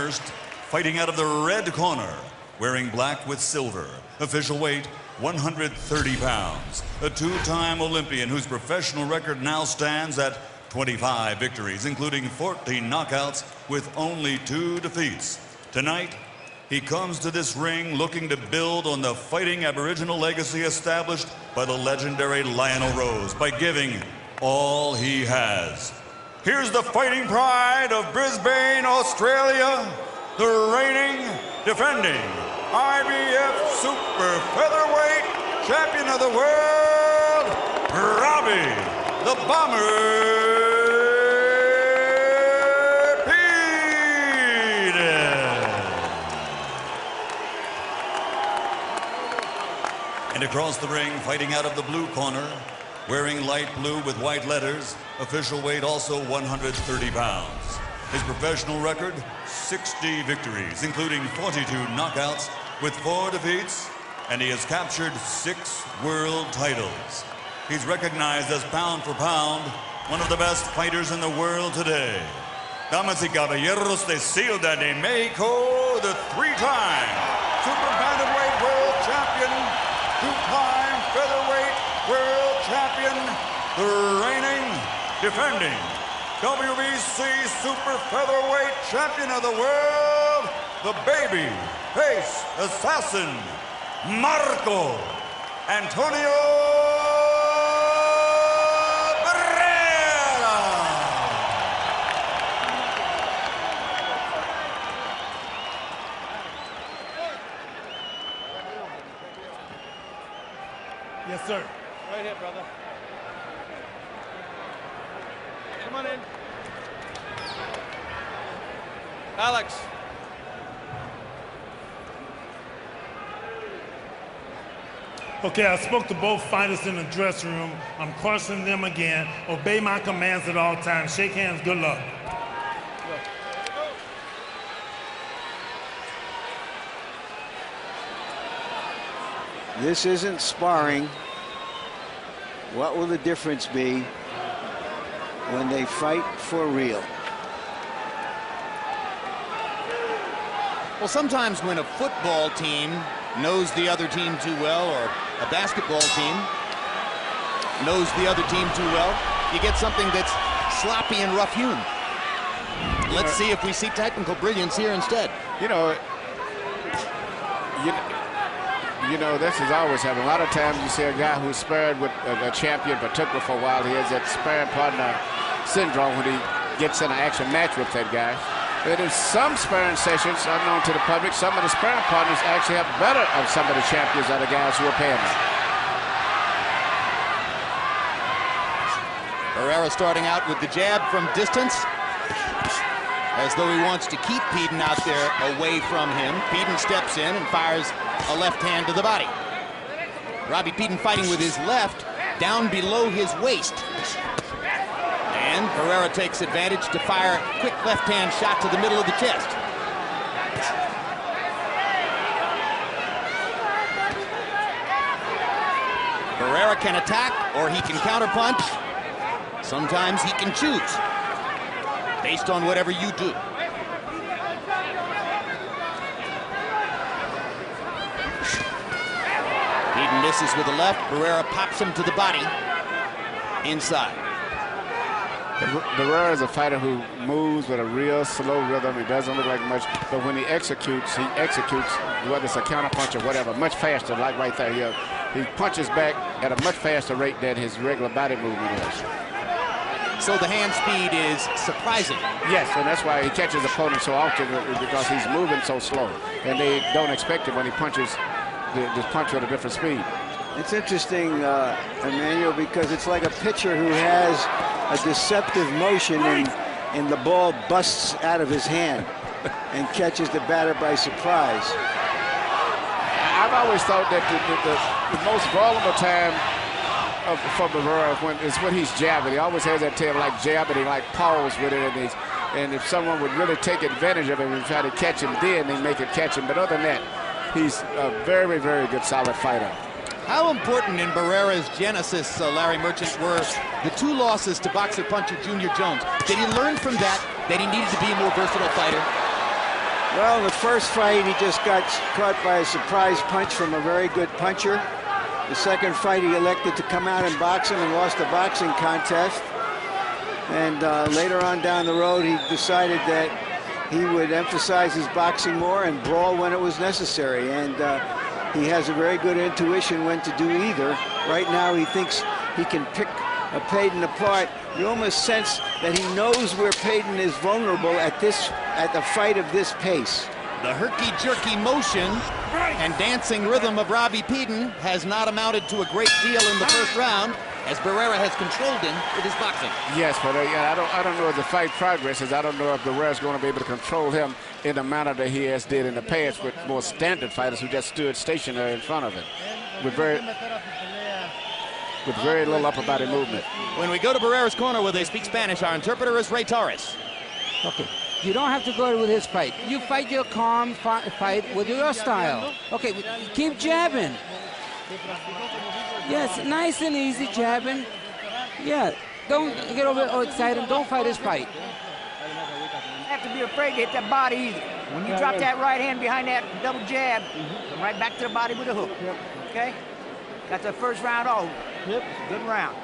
first, fighting out of the red corner, wearing black with silver, official weight 130 pounds, a two-time Olympian whose professional record now stands at 25 victories, including 14 knockouts with only 2 defeats. Tonight, he comes to this ring looking to build on the fighting Aboriginal legacy established by the legendary Lionel Rose by giving all he has. Here's the fighting pride of Brisbane, Australia, the reigning, defending IBF Super Featherweight Champion of the World, Robbie the Bomber Peden. And across the ring, fighting out of the blue corner, wearing light blue with white letters, official weight also 130 pounds. His professional record, 60 victories, including 42 knockouts with 4 defeats, and he has captured 6 world titles. He's recognized as pound for pound, one of the best fighters in the world today. Damas y caballeros de Ciudad de Mexico, the 3-time super bantamweight world champion, 2-time featherweight world champion, the reigning, defending WBC Super Featherweight Champion of the World, the baby face assassin, Marco Antonio Barrera. Yes, sir. Right here, brother. Come on in. Alex. Okay, I spoke to both fighters in the dressing room. I'm cautioning them again. Obey my commands at all times. Shake hands. Good luck. This isn't sparring. What will the difference be when they fight for real? Well, sometimes when a football team knows the other team too well, or a basketball team knows the other team too well, you get something that's sloppy and rough-hewn. Let's see if we see technical brilliance here instead. You know, this has always happened. A lot of times you see a guy who's sparred with a champion, particularly for a while, he has that sparring partner syndrome when he gets in an actual match with that guy. But in some sparring sessions, unknown to the public, some of the sparring partners actually have better of some of the champions are the guys who are paying them. Barrera starting out with the jab from distance, as though he wants to keep Peden out there away from him. Peden steps in and fires a left hand to the body. Robbie Peden fighting with his left down below his waist. And Barrera takes advantage to fire a quick left-hand shot to the middle of the chest. Barrera can attack, or he can counterpunch. Sometimes he can choose, based on whatever you do. Peden misses with the left. Barrera pops him to the body, inside. Barrera is a fighter who moves with a real slow rhythm. He doesn't look like much, but when he executes, whether it's a counter punch or whatever, much faster, like right there. He punches back at a much faster rate than his regular body movement is. So the hand speed is surprising. Yes, and that's why he catches opponents so often, because he's moving so slow. And they don't expect it when he punches, the punch at a different speed. It's interesting, Emmanuel, because it's like a pitcher who has a deceptive motion and the ball busts out of his hand and catches the batter by surprise. I've always thought that the most vulnerable time for Barrera is when he's jabbing. He always has that tail like jab, and he like pause with it, and if someone would really take advantage of him and try to catch him, then they make it catch him. But other than that, he's a very, very good, solid fighter. How important in Barrera's genesis, Larry Merchant, were the 2 losses to boxer puncher Junior Jones? Did he learn from that he needed to be a more versatile fighter? Well, in the first fight, he just got caught by a surprise punch from a very good puncher. The second fight, he elected to come out and box him and lost the boxing contest. And later on down the road, he decided that he would emphasize his boxing more and brawl when it was necessary. And he has a very good intuition when to do either. Right now, he thinks he can pick Peden apart. You almost sense that he knows where Peden is vulnerable at the fight of this pace. The herky-jerky motion and dancing rhythm of Robbie Peden has not amounted to a great deal in the first round, as Barrera has controlled him with his boxing. Yes, but I don't know if the fight progresses. I don't know if Barrera's going to be able to control him in the manner that he has did in the past with more standard fighters who just stood stationary in front of him with very little upper body movement. When we go to Barrera's corner where they speak Spanish, our interpreter is Ray Torres. Okay. You don't have to go with his fight. You fight your calm fight with your style. Okay, keep jabbing. Yes, nice and easy jabbing. Yeah, don't get all excited. Don't fight his fight. Have to be afraid to hit that body either. When you drop that right hand behind that double jab, come right back to the body with a hook. Okay? That's the first round over. Good round.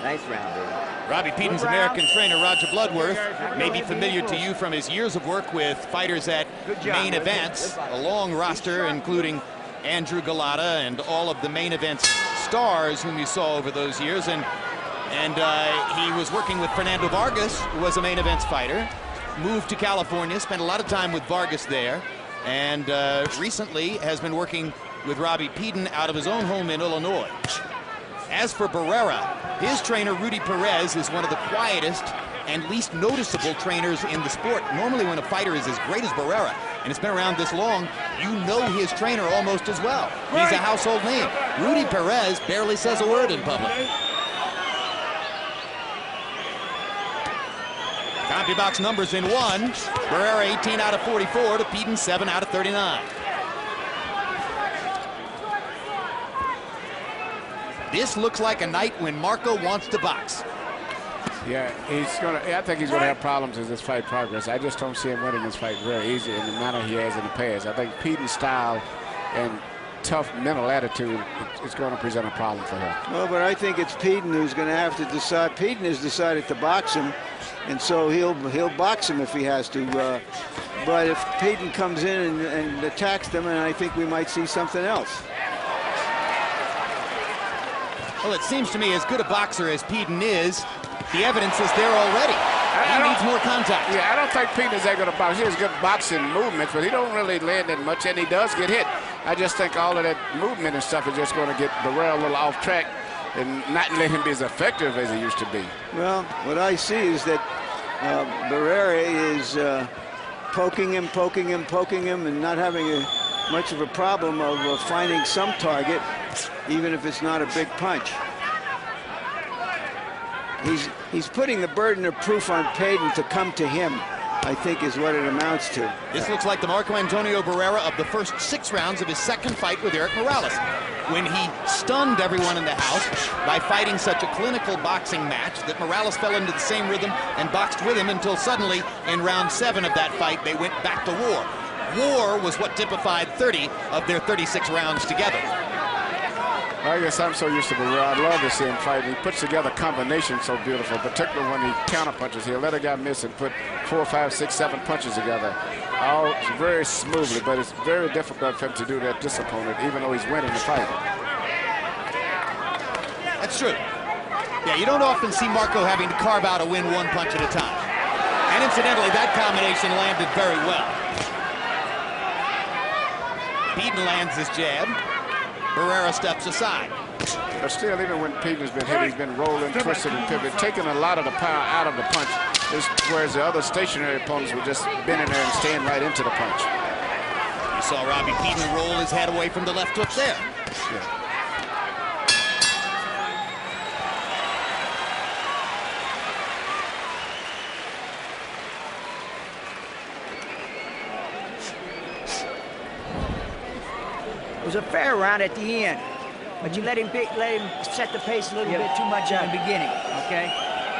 Nice round, baby. Robbie Peden's American trainer, Roger Bloodworth, may be familiar to you from his years of work with fighters at main events, a long roster including Andrew Galata and all of the main events stars whom you saw over those years. And he was working with Fernando Vargas, who was a main events fighter, moved to California, spent a lot of time with Vargas there, and recently has been working with Robbie Peden out of his own home in Illinois. As for Barrera, his trainer, Rudy Perez, is one of the quietest and least noticeable trainers in the sport. Normally when a fighter is as great as Barrera, and it's been around this long, you know his trainer almost as well. He's a household name. Rudy Perez barely says a word in public. CompuBox numbers in one. Barrera 18 out of 44 to Peden 7 out of 39. This looks like a night when Marco wants to box. Yeah, I think he's gonna have problems as this fight progresses. I just don't see him winning this fight very easy in the manner he has in the past. I think Peden's style and tough mental attitude is going to present a problem for him. Well, but I think it's Peden who's going to have to decide. Peden has decided to box him, and so he'll box him if he has to. But if Peden comes in and attacks them, and I think we might see something else. Well, it seems to me as good a boxer as Peden is, the evidence is there already. He needs more contact. Yeah, I don't think Peden's that good a boxer. He has good boxing movements, but he don't really land that much, and he does get hit. I just think all of that movement and stuff is just going to get Barrera a little off track and not let him be as effective as he used to be. Well, what I see is that Barrera is poking him, and not having much of a problem of finding some target, even if it's not a big punch. He's putting the burden of proof on Peden to come to him, I think is what it amounts to. This looks like the Marco Antonio Barrera of the first 6 rounds of his second fight with Eric Morales, when he stunned everyone in the house by fighting such a clinical boxing match that Morales fell into the same rhythm and boxed with him until suddenly in round 7 of that fight they went back to war. War was what typified 30 of their 36 rounds together. I guess I'm so used to Barrera. I love to see him fight. He puts together combinations so beautiful, particularly when he counter punches. He'll let a guy miss and put 4, 5, 6, 7 punches together. All very smoothly, but it's very difficult for him to do that to this opponent, even though he's winning the fight. That's true. Yeah, you don't often see Marco having to carve out a win 1 punch at a time. And incidentally, that combination landed very well. Peden lands his jab. Barrera steps aside. But still, even when Peden's been hit, he's been rolling, twisted, and pivoted, taking a lot of the power out of the punch, whereas the other stationary opponents would just bend in there and stand right into the punch. You saw Robbie Peden roll his head away from the left hook there. Yeah. It was a fair round at the end, but you let him set the pace a little bit too much in the beginning, okay?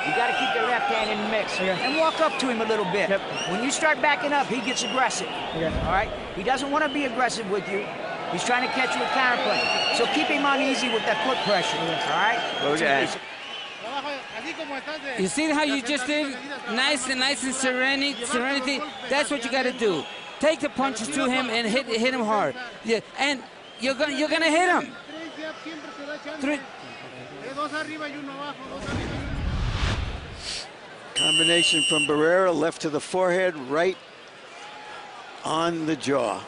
You got to keep the left hand in the mix and walk up to him a little bit. When you start backing up, he gets aggressive. All right? He doesn't want to be aggressive with you. He's trying to catch you with counterplay. So keep him uneasy with that foot pressure. All right? You see how you just did? Nice and serenity. That's what you got to do. Take the punches to him and hit him hard. Yeah, and you're gonna hit him. Combination from Barrera, left to the forehead, right on the jaw.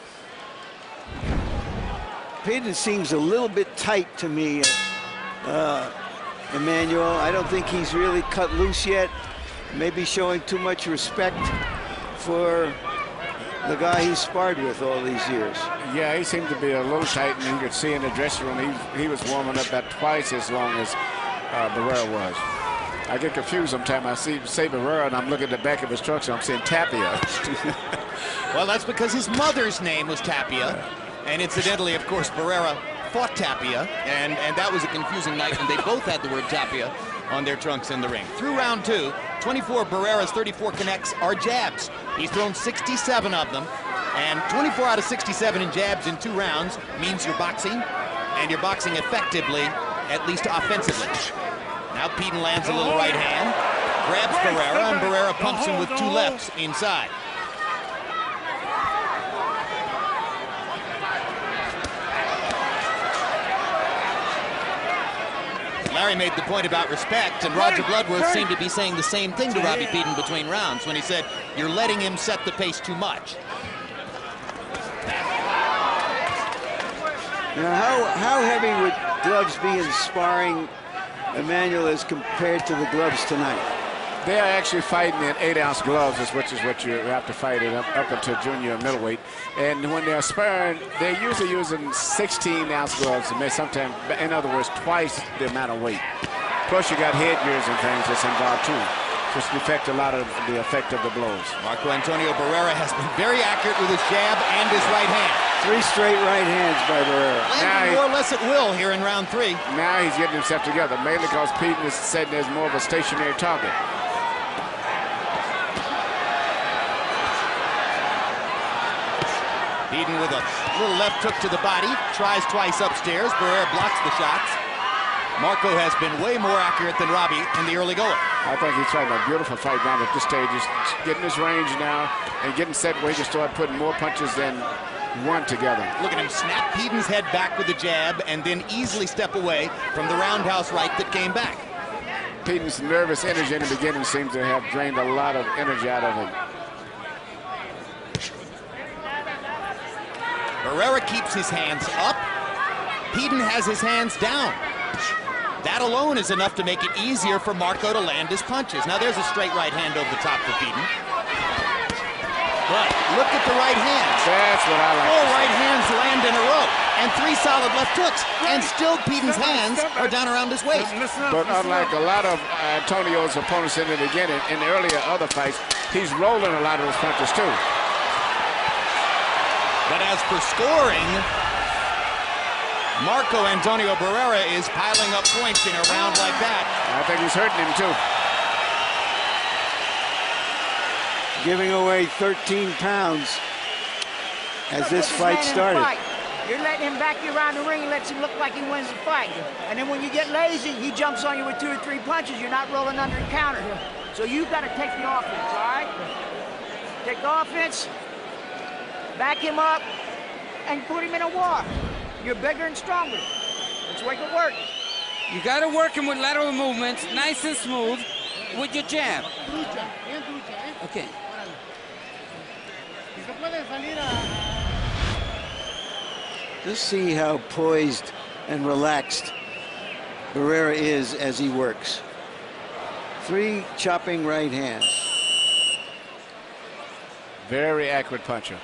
Peden seems a little bit tight to me, Emmanuel. I don't think he's really cut loose yet. Maybe showing too much respect for the guy he sparred with all these years. Yeah, he seemed to be a little tight, and you could see in the dressing room he was warming up about twice as long as Barrera was. I get confused sometimes. I say Barrera, and I'm looking at the back of his truck, so I'm saying Tapia. Well, that's because his mother's name was Tapia. And incidentally, of course, Barrera fought Tapia, and that was a confusing night, and they both had the word Tapia on their trunks in the ring. Through round 2, 24 Barrera's 34 connects are jabs. He's thrown 67 of them, and 24 out of 67 in jabs in 2 rounds means you're boxing, and you're boxing effectively, at least offensively. Now Peden lands a little right hand, grabs Barrera, and Barrera pumps him with 2 lefts inside. Larry made the point about respect, and Roger Bloodworth seemed to be saying the same thing to Robbie Peden between rounds when he said, you're letting him set the pace too much. Now, how heavy would gloves be in sparring, Emmanuel, as compared to the gloves tonight? They are actually fighting in 8-ounce gloves, which is what you have to fight it up until junior middleweight. And when they're sparring, they're usually using 16-ounce gloves, and sometimes, in other words, twice the amount of weight. Plus, you got headgears and things that's involved too, just affect a lot of the effect of the blows. Marco Antonio Barrera has been very accurate with his jab and his right hand. 3 straight right hands by Barrera. Landing more or less at will here in round 3. Now he's getting himself together, mainly because Peden is setting as more of a stationary target. Peden with a little left hook to the body, tries twice upstairs. Barrera blocks the shots. Marco has been way more accurate than Robbie in the early going. I think he's trying a beautiful fight down at this stage. He's getting his range now and getting set where he can start putting more punches than one together. Look at him snap Peden's head back with a jab and then easily step away from the roundhouse right that came back. Peden's nervous energy in the beginning seems to have drained a lot of energy out of him. Barrera keeps his hands up. Peden has his hands down. That alone is enough to make it easier for Marco to land his punches. Now there's a straight right hand over the top for Peden. But look at the right hands. That's what I like. 4 right hands land in a row, and 3 solid left hooks, and still Peden's hands are down around his waist. But unlike a lot of Antonio's opponents in the beginning, in the earlier other fights, he's rolling a lot of those punches too. But as for scoring, Marco Antonio Barrera is piling up points in a round like that. I think he's hurting him too. Giving away 13 pounds as this fight started. You're letting him back you around the ring and lets him look like he wins the fight. And then when you get lazy, he jumps on you with 2 or 3 punches. You're not rolling under and counter. So you've got to take the offense, all right? Take the offense, back him up, and put him in a war. You're bigger and stronger. Let's make it work. You got to work him with lateral movements, nice and smooth, with your jab. Okay. Just see how poised and relaxed Barrera is as he works. 3 chopping right hands. Very accurate puncher.